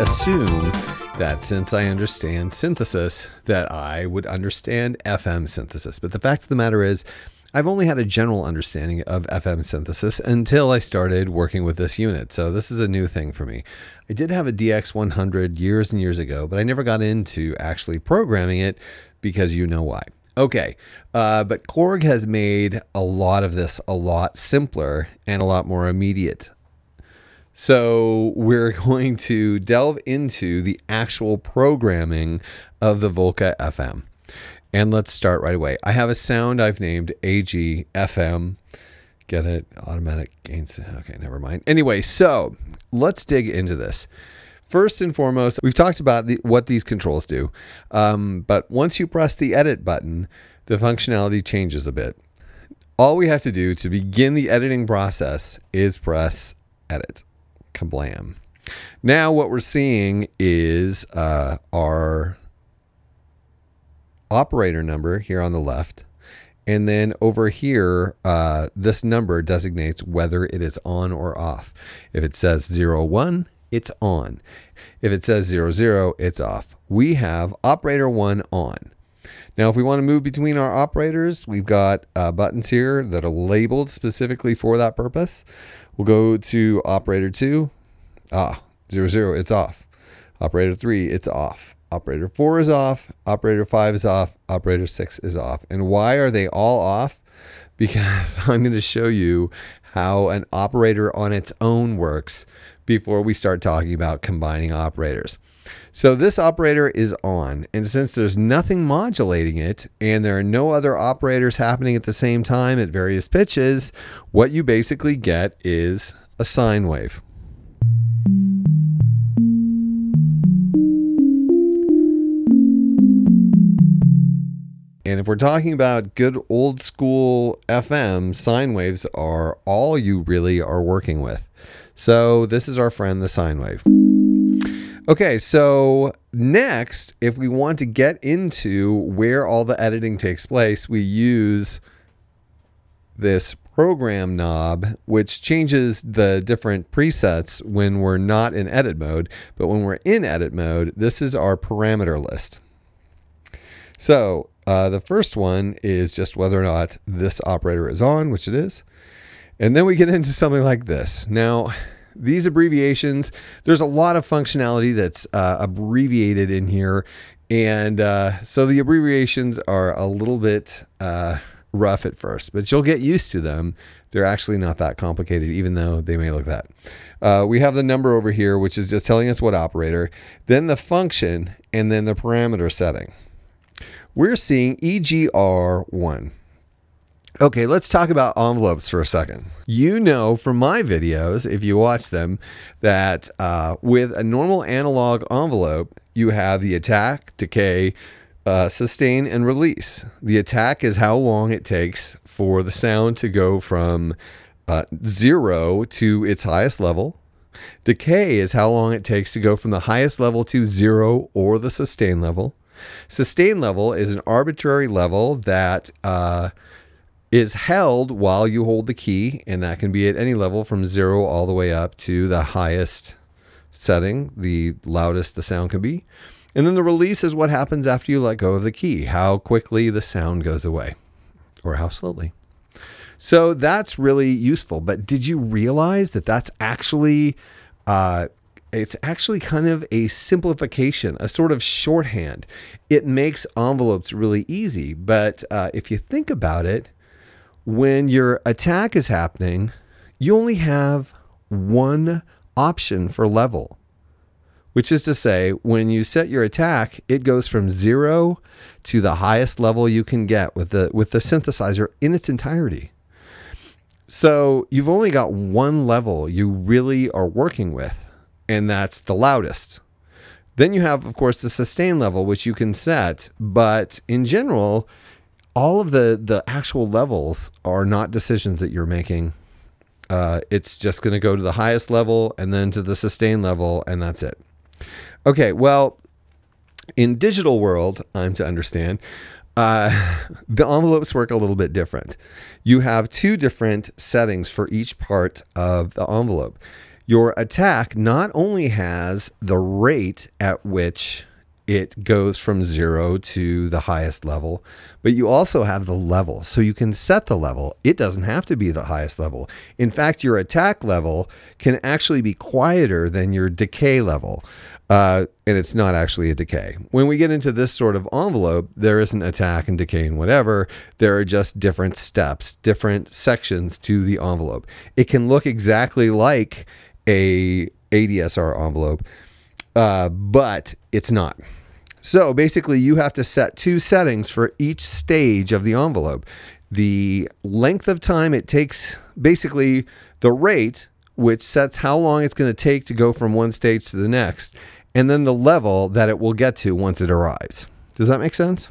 assume that since I understand synthesis, that I would understand FM synthesis. But the fact of the matter is, I've only had a general understanding of FM synthesis until I started working with this unit. So this is a new thing for me. I did have a DX100 years and years ago, but I never got into actually programming it because you know why. Okay, but Korg has made a lot of this a lot simpler and a lot more immediate. So we're going to delve into the actual programming of the Volca FM. And let's start right away. I have a sound I've named AG FM. Get it? Automatic gains. Okay, never mind. Anyway, so let's dig into this. First and foremost, we've talked about what these controls do. But once you press the edit button, the functionality changes a bit. All we have to do to begin the editing process is press edit. Kablam. Now what we're seeing is our operator number here on the left. And then over here, this number designates whether it is on or off. If it says 01, it's on. If it says 00, it's off. We have operator 1 on. Now, if we want to move between our operators, we've got buttons here that are labeled specifically for that purpose. We'll go to operator 2. 00, it's off. Operator 3, it's off. Operator 4 is off. Operator 5 is off. Operator 6 is off. And why are they all off? Because I'm going to show you how an operator on its own works before we start talking about combining operators. So this operator is on, and since there's nothing modulating it and there are no other operators happening at the same time at various pitches, what you basically get is a sine wave. And if we're talking about good old school FM, sine waves are all you really are working with. So this is our friend, the sine wave. Okay, so next, if we want to get into where all the editing takes place, we use this program knob, which changes the different presets when we're not in edit mode. But when we're in edit mode, this is our parameter list. So the first one is just whether or not this operator is on, which it is. And then we get into something like this. Now, these abbreviations, there's a lot of functionality that's abbreviated in here. And so the abbreviations are a little bit rough at first, but you'll get used to them. They're actually not that complicated, even though they may look that. We have the number over here, which is just telling us what operator, then the function, and then the parameter setting. We're seeing EGR1. Okay, let's talk about envelopes for a second. You know from my videos, if you watch them, that with a normal analog envelope, you have the attack, decay, sustain, and release. The attack is how long it takes for the sound to go from 0 to its highest level. Decay is how long it takes to go from the highest level to 0 or the sustain level. Sustain level is an arbitrary level that is held while you hold the key, and that can be at any level from 0 all the way up to the highest setting, the loudest the sound can be. And then the release is what happens after you let go of the key, how quickly the sound goes away, or how slowly. So that's really useful. But did you realize that that's actually it's actually kind of a simplification, a sort of shorthand. It makes envelopes really easy. But if you think about it, when your attack is happening, you only have one option for level, which is to say, when you set your attack, it goes from 0 to the highest level you can get with the synthesizer in its entirety. So you've only got one level you really are working with, and that's the loudest. Then you have, of course, the sustain level, which you can set, but in general, all of the actual levels are not decisions that you're making. It's just going to go to the highest level and then to the sustain level, and that's it. Okay, well, in digital world, I'm to understand, the envelopes work a little bit different. You have two different settings for each part of the envelope. Your attack not only has the rate at which it goes from 0 to the highest level, but you also have the level. So you can set the level. It doesn't have to be the highest level. In fact, your attack level can actually be quieter than your decay level. And it's not actually a decay. When we get into this sort of envelope, there isn't attack and decay and whatever. There are just different steps, different sections to the envelope. It can look exactly like a ADSR envelope, but it's not. So basically you have to set two settings for each stage of the envelope. The length of time it takes, basically the rate, which sets how long it's going to take to go from one stage to the next, and then the level that it will get to once it arrives. Does that make sense?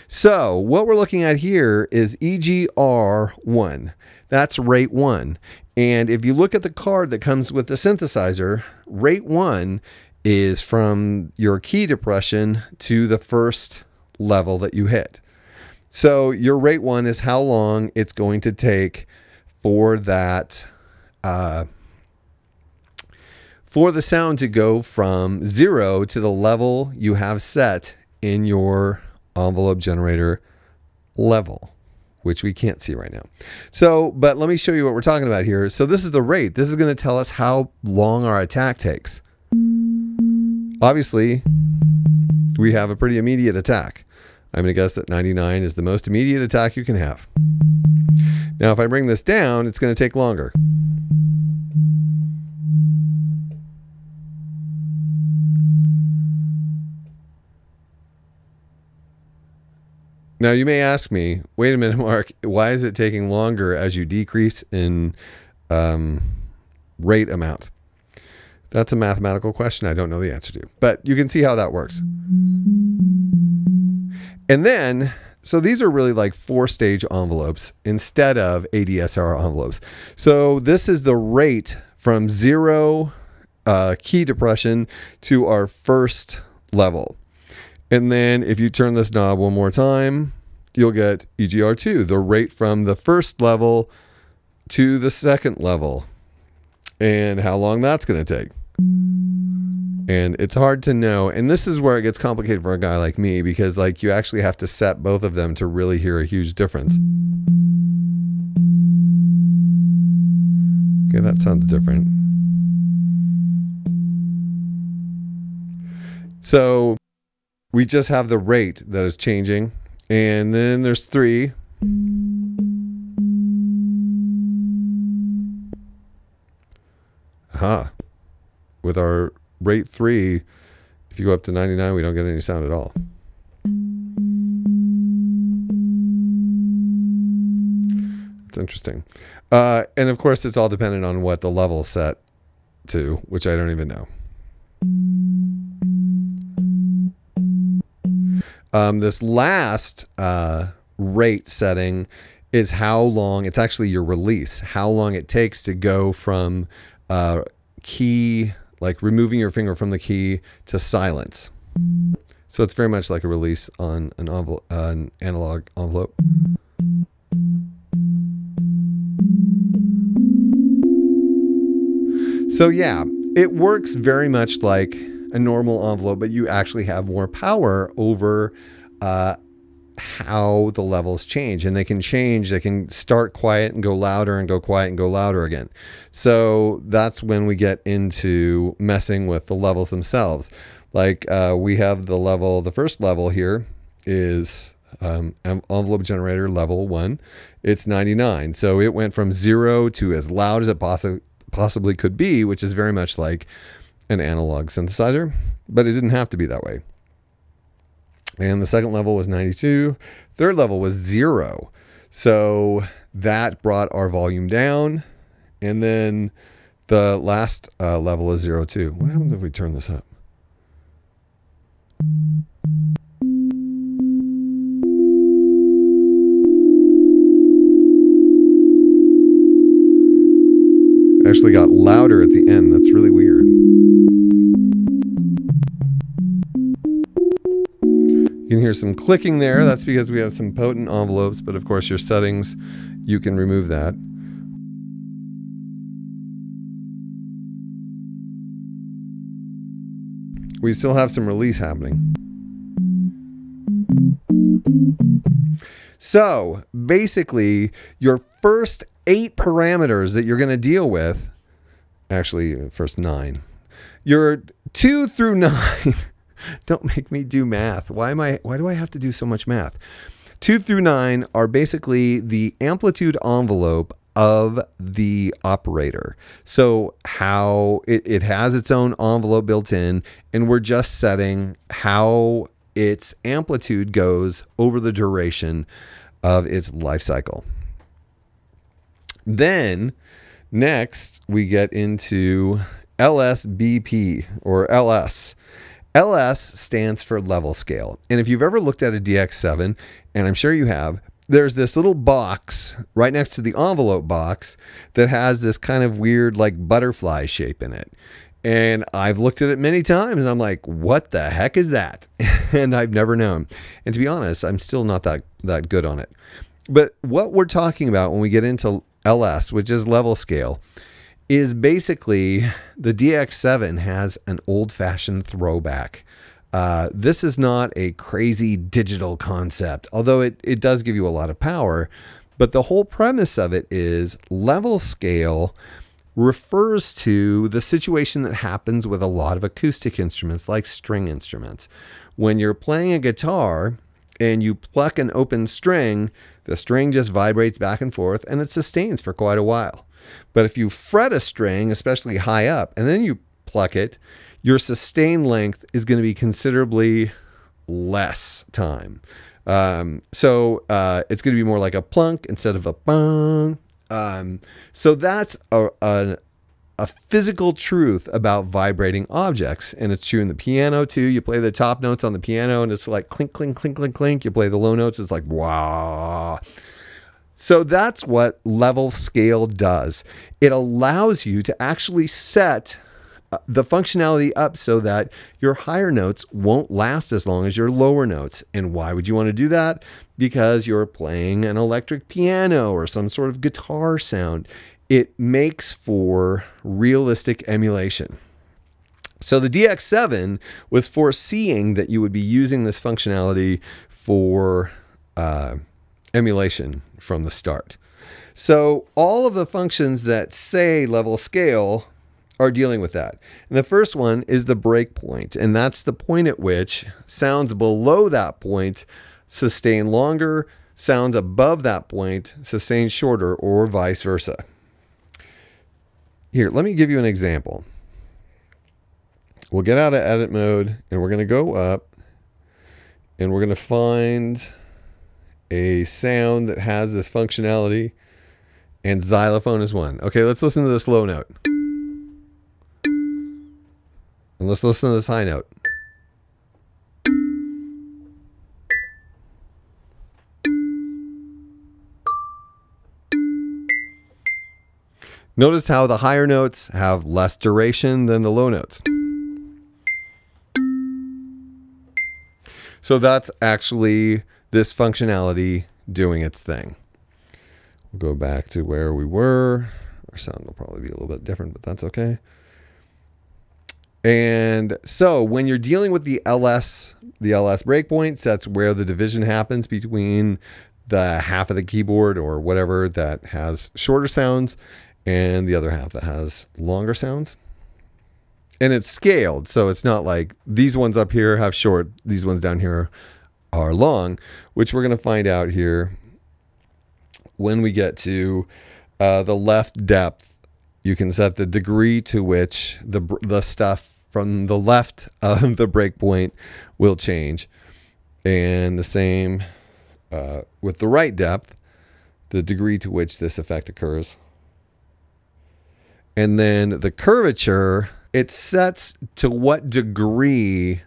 So what we're looking at here is EGR1. That's rate 1. And if you look at the card that comes with the synthesizer, rate 1 is from your key depression to the first level that you hit. So your rate 1 is how long it's going to take for that for the sound to go from 0 to the level you have set in your envelope generator level, which we can't see right now. So, but let me show you what we're talking about here. So this is the rate. This is going to tell us how long our attack takes. Obviously, we have a pretty immediate attack. I'm going to guess that 99 is the most immediate attack you can have. Now, if I bring this down, it's going to take longer. Now, you may ask me, wait a minute, Mark, why is it taking longer as you decrease in rate amount? That's a mathematical question I don't know the answer to, but you can see how that works. And then, so these are really like 4-stage envelopes instead of ADSR envelopes. So this is the rate from 0 key depression to our first level. And then if you turn this knob one more time, you'll get EGR2, the rate from the first level to the second level, and how long that's going to take. And it's hard to know. And this is where it gets complicated for a guy like me, because like you actually have to set both of them to really hear a huge difference. Okay, that sounds different. So we just have the rate that is changing. And then there's 3. Aha. With our rate 3, if you go up to 99, we don't get any sound at all. It's interesting. And of course, it's all dependent on what the level is set to, which I don't even know. This last rate setting is how long, it's actually your release, how long it takes to go from key, like removing your finger from the key, to silence. So it's very much like a release on an envelope, an analog envelope. So yeah, it works very much like a normal envelope, but you actually have more power over how the levels change, and they can change. They can start quiet and go louder and go quiet and go louder again. So that's when we get into messing with the levels themselves. Like we have the level, the first level here is envelope generator level 1. It's 99. So it went from 0 to as loud as it possibly could be, which is very much like an analog synthesizer, but it didn't have to be that way. And the second level was 92. Third level was 0. So that brought our volume down. And then the last level is 02. What happens if we turn this up? It actually got louder at the end. That's really weird. You can hear some clicking there. That's because we have some potent envelopes, but of course your settings, you can remove that. we still have some release happening. So basically, your first 8 parameters that you're going to deal with, actually, first 9, your 2 through 9. Don't make me do math. Why do I have to do so much math? 2 through 9 are basically the amplitude envelope of the operator. So how it has its own envelope built in, and we're just setting how its amplitude goes over the duration of its life cycle. Then next we get into LSBP, or LS. LS stands for level scale. And if you've ever looked at a DX7, and I'm sure you have, there's this little box right next to the envelope box that has this kind of weird like butterfly shape in it. And I've looked at it many times and I'm like, what the heck is that? And I've never known. And to be honest, I'm still not that good on it. But what we're talking about when we get into LS, which is level scale, is basically the DX7 has an old-fashioned throwback. This is not a crazy digital concept, although it does give you a lot of power. But the whole premise of it is level scale refers to the situation that happens with a lot of acoustic instruments like string instruments. When you're playing a guitar and you pluck an open string, the string just vibrates back and forth and it sustains for quite a while. But if you fret a string, especially high up, and then you pluck it, your sustain length is going to be considerably less time. So it's going to be more like a plunk instead of a bang. So that's a physical truth about vibrating objects. And it's true in the piano too. You play the top notes on the piano and it's like clink, clink, clink, clink, clink. You play the low notes, it's like wah. So that's what level scale does. It allows you to actually set the functionality up so that your higher notes won't last as long as your lower notes. And why would you want to do that? Because you're playing an electric piano or some sort of guitar sound. It makes for realistic emulation. So the DX7 was foreseeing that you would be using this functionality for emulation from the start. So all of the functions that say level scale are dealing with that. And the first one is the breakpoint, and that's the point at which sounds below that point sustain longer, sounds above that point sustain shorter, or vice versa. Here, let me give you an example. We'll get out of edit mode and we're going to go up and we're going to find a sound that has this functionality, and xylophone is one. Okay, let's listen to this low note. And let's listen to this high note. Notice how the higher notes have less duration than the low notes. So that's actually this functionality doing its thing. We'll go back to where we were. Our sound will probably be a little bit different, but that's okay. And so when you're dealing with the LS breakpoints, that's where the division happens between the half of the keyboard or whatever that has shorter sounds and the other half that has longer sounds. And it's scaled, so it's not like these ones up here have short, these ones down here are long, which we're going to find out here when we get to the left depth. You can set the degree to which the stuff from the left of the breakpoint will change. And the same with the right depth, the degree to which this effect occurs. And then the curvature, it sets to what degree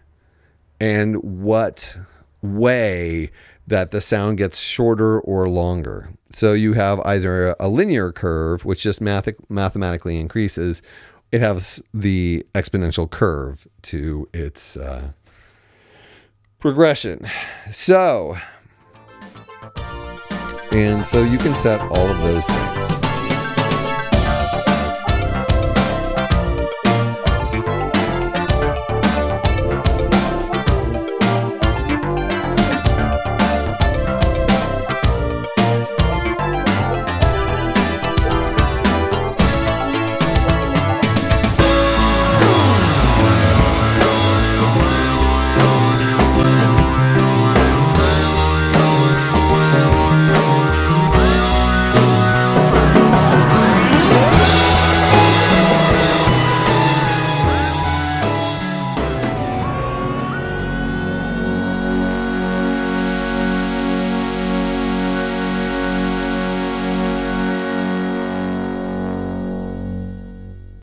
and what way that the sound gets shorter or longer. So you have either a linear curve, which just mathematically increases. It has the exponential curve to its progression. So you can set all of those things.